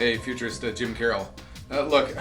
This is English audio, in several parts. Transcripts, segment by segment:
Hey, Futurist Jim Carroll. Look,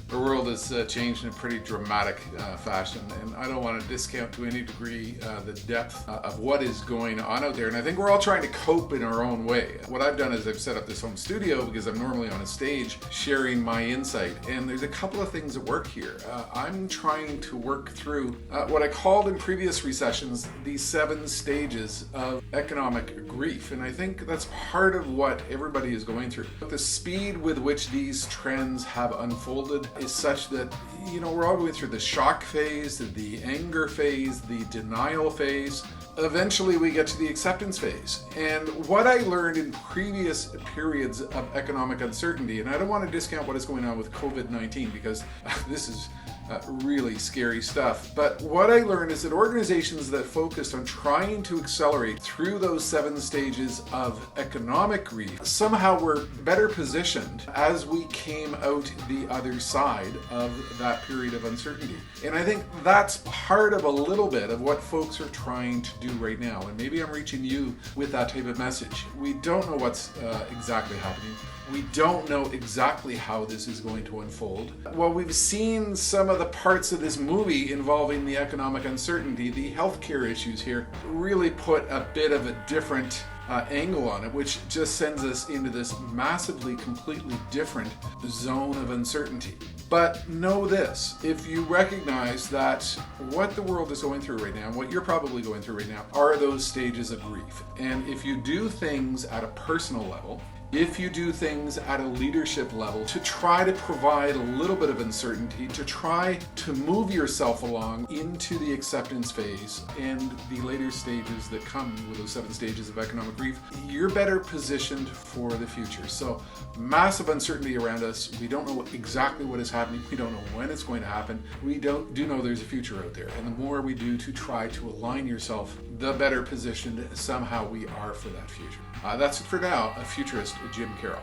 the world has changed in a pretty dramatic fashion, and I don't want to discount to any degree the depth of what is going on out there, and I think we're all trying to cope in our own way. What I've done is I've set up this home studio because I'm normally on a stage sharing my insight, and there's a couple of things at work here. I'm trying to work through what I called in previous recessions the 7 stages of economic grief, and I think that's part of what everybody is going through. The speed with which these trends have unfolded is such that, we're all going through the shock phase, the anger phase, the denial phase. Eventually we get to the acceptance phase. And what I learned in previous periods of economic uncertainty, and I don't want to discount what is going on with COVID-19 because this is really scary stuff. But what I learned is that organizations that focused on trying to accelerate through those 7 stages of economic grief somehow were better positioned as we came out the other side of that period of uncertainty. And I think that's part of a little bit of what folks are trying to do right now. And maybe I'm reaching you with that type of message. We don't know what's exactly happening. We don't know exactly how this is going to unfold. Well, we've seen some of the parts of this movie involving the economic uncertainty. The healthcare issues here really put a bit of a different angle on it, which just sends us into this massively, completely different zone of uncertainty. But know this, if you recognize that what the world is going through right now, what you're probably going through right now, are those stages of grief. And if you do things at a personal level, if you do things at a leadership level to try to provide a little bit of uncertainty, to try to move yourself along into the acceptance phase and the later stages that come with those 7 stages of economic grief, you're better positioned for the future. So massive uncertainty around us. We don't know exactly what is happening. We don't know when it's going to happen. We do know there's a future out there. And the more we do to try to align yourself, the better positioned somehow we are for that future. That's it for now. A Futurist, Jim Carroll.